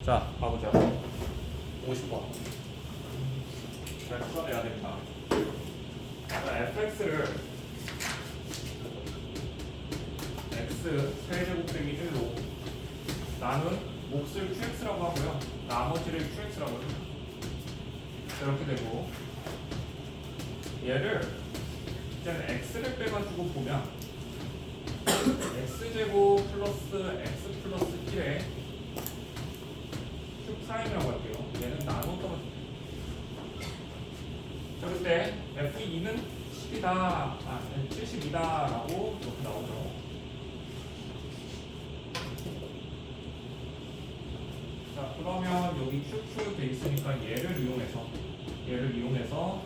자, 가보자. 50번. 잘 풀어내야 됩니다. 자, fx를 x 세제곱 빼기 1로 나눈 몫을 qx라고 하고요. 나머지를 qx라고 합니다. 이렇게 되고 얘를 이제는 x를 빼가지고 보면 x제곱 플러스 x 플러스 1에 q'이라고 할게요. 얘는 나눠 떨어집니다. 자, 그때 f2는 10이다, 72다 라고 이렇게 나오죠. 자, 그러면 여기 QQ 돼 있으니까 얘를 이용해서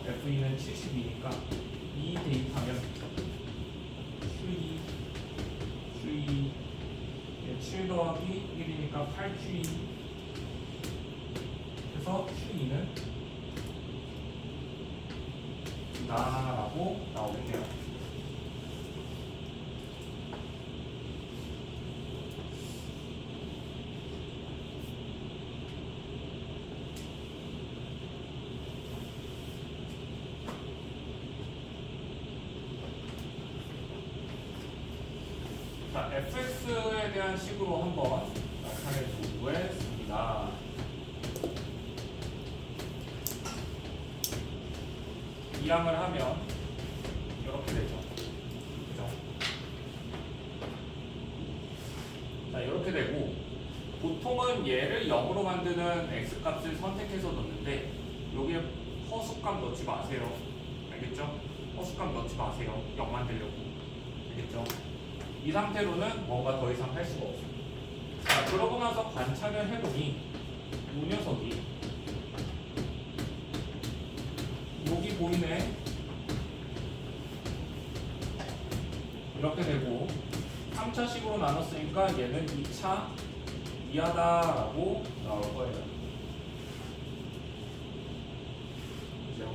F2는 72니까 2 대입하면 QE 7 더하기 1이니까 8QE 그래서 QE는 라고 나오겠네요. 자, fx에 대한 식으로 한번 나타내 보겠습니다. 이항을 하면 이렇게 되죠. 그죠? 자, 이렇게 되고 보통은 얘를 0으로 만드는 x값을 선택해서 넣는데 여기에 허수값 넣지 마세요. 알겠죠? 허수값 넣지 마세요. 0 만들려고. 알겠죠? 이 상태로는 뭔가 더 이상 할 수가 없어요. 자, 그러고 나서 관찰을 해보니 이 녀석이 여기 보이네. 이렇게 되고 3차식으로 나눴으니까 얘는 2차 이하다라고 나올 거예요. 그죠?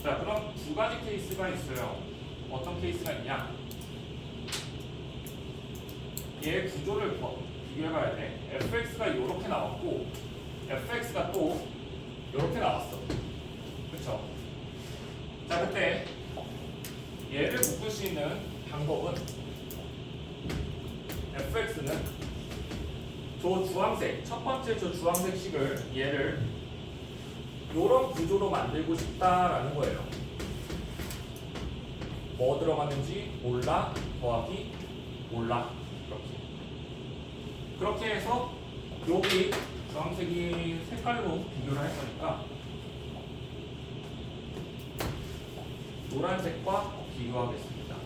자, 그럼 두 가지 케이스가 있어요. 어떤 케이스가 있냐? 얘 구조를 비교해봐야 돼. fx가 이렇게 나왔고 fx가 또 이렇게 나왔어. 그렇죠? 자, 그때 얘를 묶을 수 있는 방법은 fx는 저 주황색, 첫 번째 저 주황색 식을 얘를 이런 구조로 만들고 싶다라는 거예요. 뭐 들어갔는지 몰라 더하기 몰라 그렇게 해서 여기 주황색이 색깔로 비교를 할 거니까 노란색과 비교하겠습니다.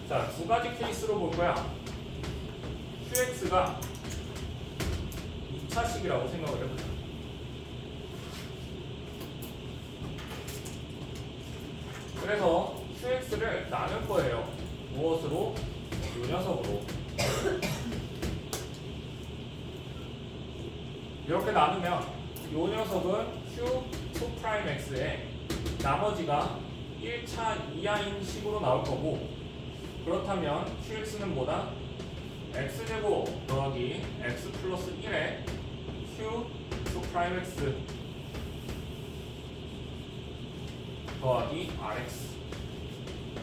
자, 두 가지 케이스로 볼 거야. QX가 2차식이라고 생각을 해보자. 그래서 QX를 나눌 거예요. 무엇으로? 이 녀석으로. 이렇게 나누면 이 녀석은 Q2'X에 나머지가 1차 이하인 식으로 나올 거고 그렇다면 QX는 뭐다? X제곱 더하기 X 플러스 1에 Q2'X 더하기 RX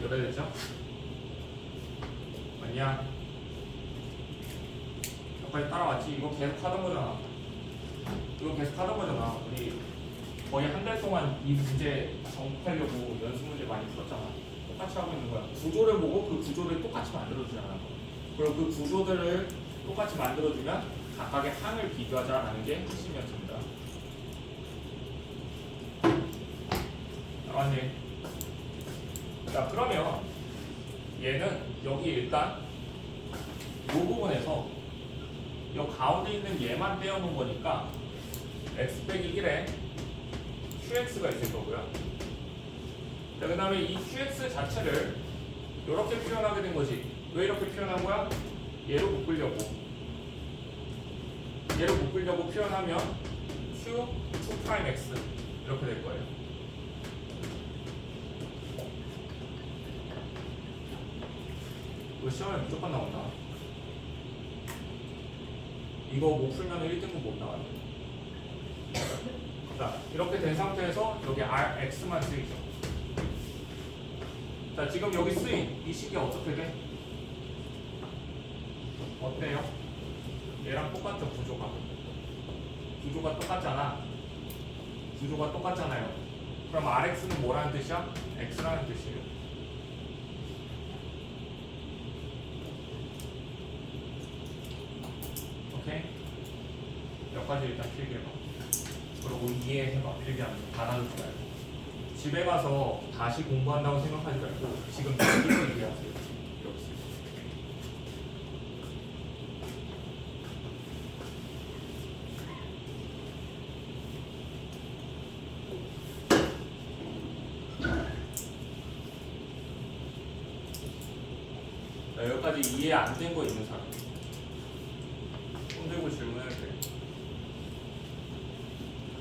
이렇게 되죠? 아니야? 여기까지 따라왔지? 이거 계속 하던 거잖아. 우리 거의 한 달 동안 이 문제 정복하려고 연습 문제 많이 풀었잖아. 똑같이 하고 있는 거야. 구조를 보고 그 구조를 똑같이 만들어주잖아. 그리고 그 구조들을 똑같이 만들어주면 각각의 항을 비교하자라는 게 핵심이었습니다. 나왔네. 자, 그러면 얘는 여기 일단 이 부분에서 이 가운데 있는 얘만 떼어놓은 거니까 x 빼기 1에 qx가 있을 거고요. 자, 그 다음에 이 qx 자체를 이렇게 표현하게 된 거지. 왜 이렇게 표현한 거야? 얘로 묶으려고. 얘로 묶으려고 표현하면 Q 2'X 이렇게 될 거예요. 이거 시험에 무조건 나온다. 이거 못 풀면 1등급 못 나와요. 자, 이렇게 된 상태에서 여기 RX만 쓰이죠. 자, 지금 여기 쓰인 이 식이 어떻게 돼? 어때요? 얘랑 똑같죠, 구조가. 구조가 똑같잖아. 구조가 똑같잖아요. 그럼 RX는 뭐라는 뜻이야? X라는 뜻이에요. 오케이? 여기까지 일단 필기해봐. 그리고 이해해봐. 필기하면서 받아주지 말고. 집에 가서 다시 공부한다고 생각하지 말고 지금 필기로 이해하세요. 이렇게. 자, 여기까지 이해 안 된 거 있는 사람 손 들고 질문해도 돼.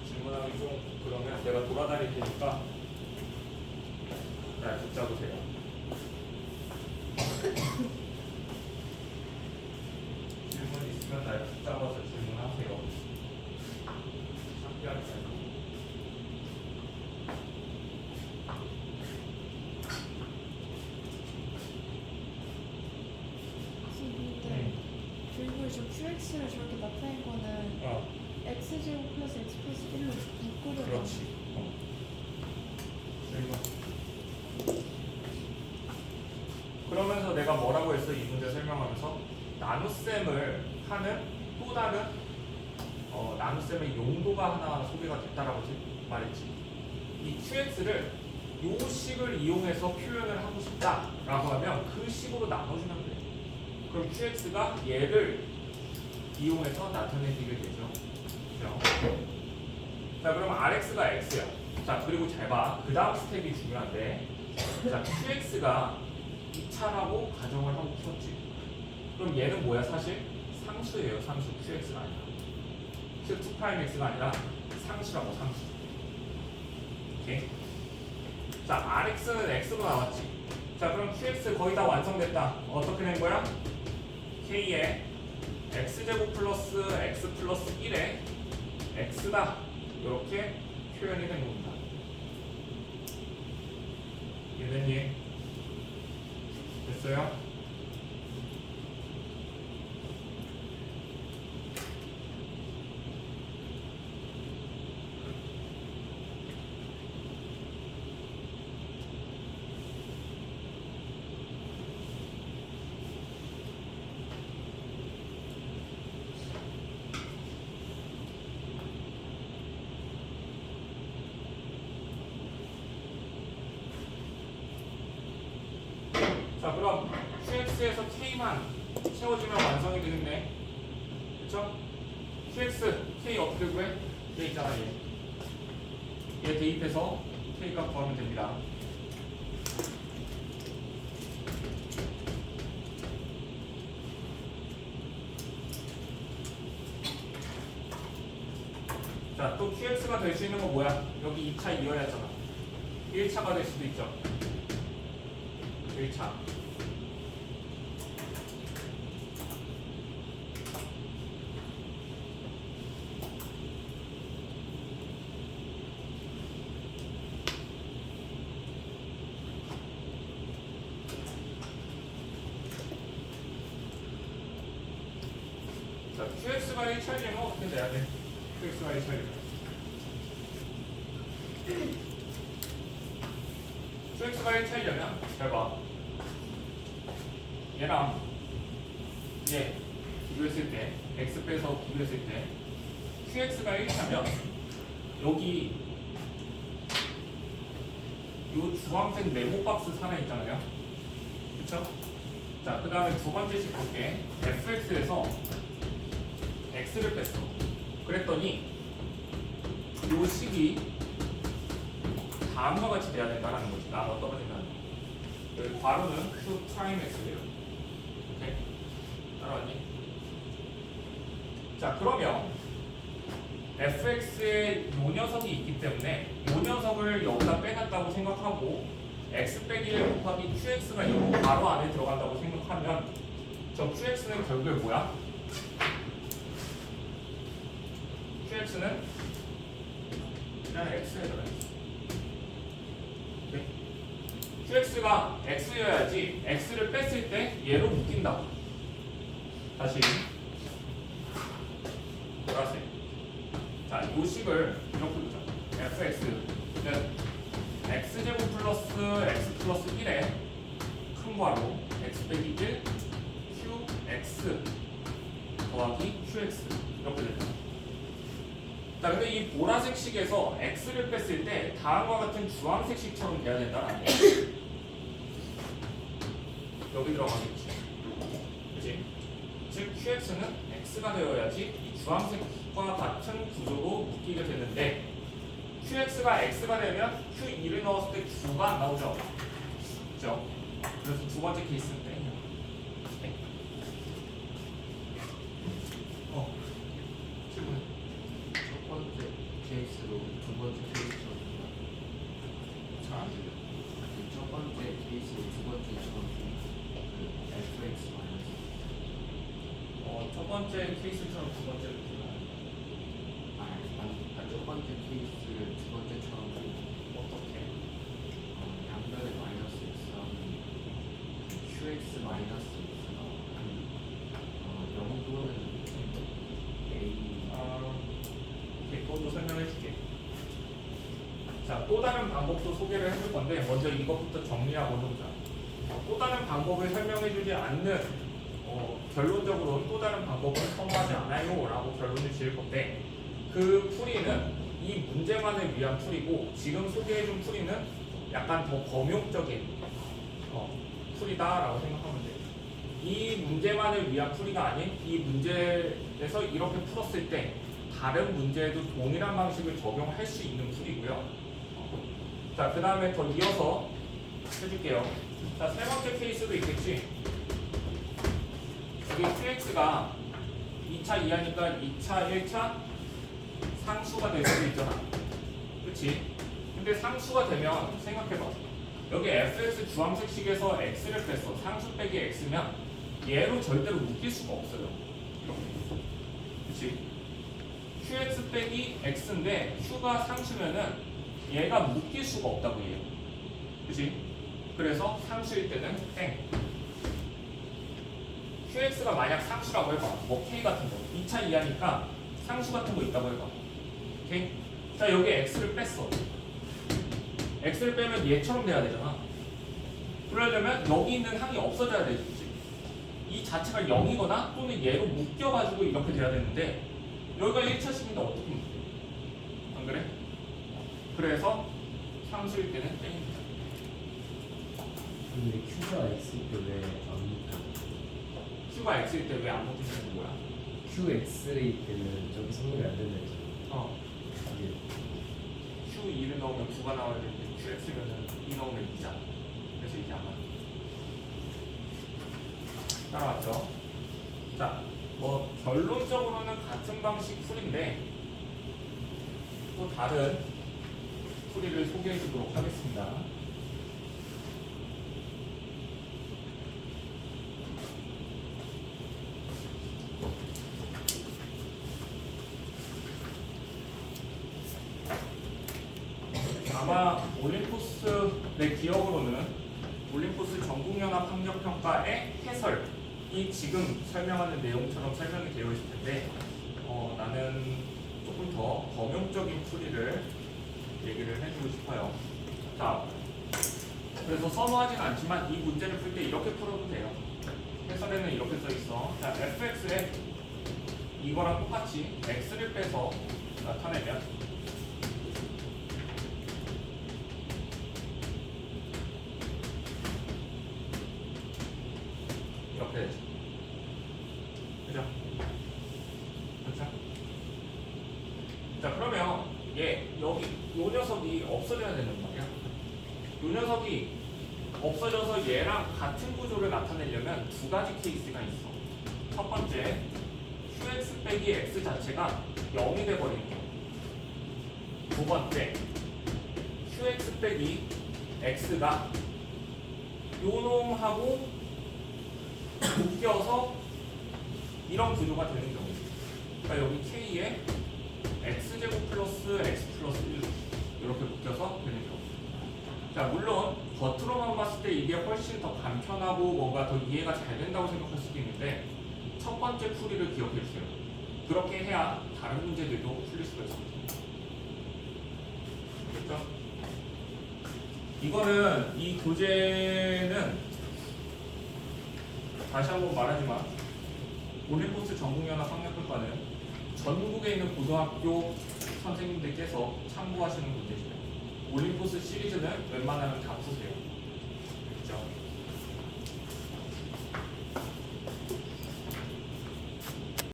질문하기 좀 그러면 내가 돌아다닐 테니까 날 붙잡으세요. 질문 있으면 날 붙잡아서 질문하세요. 상쾌하게 잘. 그리고 저 QX를 저렇게 나타낸 거는 X제곱 플러스 X 플러스 1로 묶으려고. 그렇지. 그러면서 내가 뭐라고 했어? 이 문제 설명하면서 나눗셈을 하는 또 다른 나눗셈의 용도가 하나 소개가 됐다라고 말했지. 이 QX를 요 식을 이용해서 표현을 하고 싶다라고 하면 그 식으로 나눠주면 돼. 그럼 QX가 얘를 이용해서 나타내지게 되죠. 그죠? 자, 그럼 RX가 X야. 자, 그리고 잘 봐. 그 다음 스텝이 중요한데, 자, QX가 2차라고 가정을 하고 풀었지. 그럼 얘는 뭐야, 사실? 상수예요, 상수. QX가 아니라. Q2'X가 아니라 상수라고, 상수. 오케이? 자, RX는 X로 나왔지. 자, 그럼 QX 거의 다 완성됐다. 어떻게 된 거야? K에 X제곱 플러스 X 플러스 1에 X다. 이렇게 표현이 된 겁니다. 이해됐니? 됐어요? 자, 그럼 QX에서 K만 채워주면 완성이 되겠네. 그쵸? QX, K 어떻게 구해? 얘 있잖아, 얘. 얘 대입해서 K 값 구하면 됩니다. 자, 또 QX가 될 수 있는 건 뭐야? 여기 2차 이어야잖아. 1차가 될 수도 있죠. 1차. 자, QX가 1차이면 어떻게 돼야 돼? QX가 1차이면. QX가 1차이려면 잘 봐. 얘랑 얘 비교했을 때 X 빼서 비교했을 때 QX가 1차면 여기 요 주황색 네모 박스 하나 있잖아요. 그쵸? 자, 그 다음에 두 번째 식 볼게. fx에서 x를 뺐어. 그랬더니 요 식이 다음과 같이 돼야 된다는 거지. 나눠 떨어진다는 거. 여기 괄호는 Q 프라임 X예요. 오케이? 따라왔니? 자, 그러면 fx에 요 녀석이 있기 때문에 요 녀석을 여기다 빼놨다고 생각하고 x 빼기 1 곱하기 qx가 이 괄호 안에 들어간다고 생각하면 저 qx는 결국에 뭐야? qx는 그냥 x에 들어있어. qx가 x여야지 x를 뺐을 때 얘로 묶인다. 다시 보라색. 자, 요 식을 이렇게 보자. fx는 x제곱 플러스 x 플러스 1에 큰 괄호 x 빼기 1 qx 더하기 qx 이렇게 됩니다. 자, 근데 이 보라색 식에서 x를 뺐을 때 다음과 같은 주황색 식처럼 돼야 된다는 거예요. 여기 들어가겠지. 그치? 즉 qx는 x가 되어야지 이 주황색과 같은 구조로 묶이게 되는데 qx가 x가 되면 q2를 넣었을 때 q가 안 나오죠. 그죠? 그래서 두 번째 케이스인데 질문해. 첫 번째 케이스로 두 번째 케이스처럼 잘안 들려. 첫 번째 케이스로 두 번째처럼 그 fx 마이너스 첫 번째 케이스처럼 두 번째로 들어가요. 첫 번째 케이스를 두 번째처럼 어떻게? 양변에 마이너스 x하면 qx 마이너스 x가 0 또는 a 오케이, 그것도 설명해 줄게. 자, 또 다른 방법도 소개를 해줄 건데 먼저 이것부터 정리하고 해보자. 또 다른 방법을 설명해 주지 않는 결론적으로는 또 다른 방법을 선호하지 않아요 라고 결론을 지을 건데 그 풀이는 이 문제만을 위한 풀이고 지금 소개해준 풀이는 약간 더 범용적인 풀이다 라고 생각하면 돼요. 이 문제만을 위한 풀이가 아닌 이 문제에서 이렇게 풀었을 때 다른 문제에도 동일한 방식을 적용할 수 있는 풀이고요. 자, 그 다음에 더 이어서 해줄게요. 자, 세 번째 케이스도 있겠지. 여기 qx가 2차 이하니까 2차, 1차 상수가 될 수도 있잖아. 그치? 근데 상수가 되면 생각해봐. 여기 fx 주황색식에서 x를 뺐어. 상수 빼기 x면 얘로 절대로 묶일 수가 없어요. 이렇게. 그치? qx 빼기 x인데 q가 상수면은 얘가 묶일 수가 없다고 해요. 그치? 그래서 상수일 때는 땡. qx가 만약 상수라고 해봐. 뭐 k 같은 거. 2차 이하니까 상수 같은 거 있다고 해봐. 오케이? 자, 여기 x를 뺐어. x를 빼면 얘처럼 돼야 되잖아. 그러려면 여기 있는 항이 없어져야 되지. 이 자체가 0이거나 또는 얘로 묶여가지고 이렇게 돼야 되는데 여기가 1차식인데 어떻게 묶여? 안 그래? 그래서 상수일 때는 땡입니다. 근데 Q가 X일 때 왜 안 묶여? q가 x일 때 왜 안 묶이는 게 뭐야? QX일 때는 저기 성립이 안 된다 했잖아. 이게 q2를 넣으면 9가 나와야 되는데 qx면은 2 넣으면 2잖아. 그래서 이게 안 맞아. 따라왔죠? 자, 뭐 결론적으로는 같은 방식 풀인데 또 다른 풀이를 소개해 주도록 하겠습니다. 아마 올림포스 내 기억으로는 올림포스 전국연합 학력평가의 해설이 지금 설명하는 내용처럼 설명이 되어 있을 텐데 나는 조금 더 범용적인 풀이를 얘기를 해주고 싶어요. 자, 그래서 선호하진 않지만 이 문제를 풀 때 이렇게 풀어도 돼요. 해설에는 이렇게 써 있어. 자, fx에 이거랑 똑같이 x를 빼서 나타내면 이렇게 되죠. 그죠? 그렇죠? 자, 그러면 얘 여기 요 녀석이 없어져야 되는 말이야. 요 녀석이 없어져서 얘랑 같은 구조를 나타내려면 두 가지 케이스가 있어. 첫 번째, qx 빼기 x 자체가 0이 돼버리는 거. 두 번째, qx 빼기 x가 요 놈하고 묶여서 이런 구조가 되는 경우. 그러니까 여기 k에 x제곱 플러스 x 플러스 1 이렇게 묶여서 되는 경우. 자, 물론 겉으로만 봤을 때 이게 훨씬 더 간편하고 뭔가 더 이해가 잘 된다고 생각할 수도 있는데 첫 번째 풀이를 기억해 주세요. 그렇게 해야 다른 문제들도 풀릴 수가 있습니다. 알겠죠? 이거는 이 교재는 다시 한번 말하지만 올림포스 전국연합 학력평가는 전국에 있는 고등학교 선생님들께서 참고하시는 문제입니다. 올림포스 시리즈는 웬만하면 다 푸세요.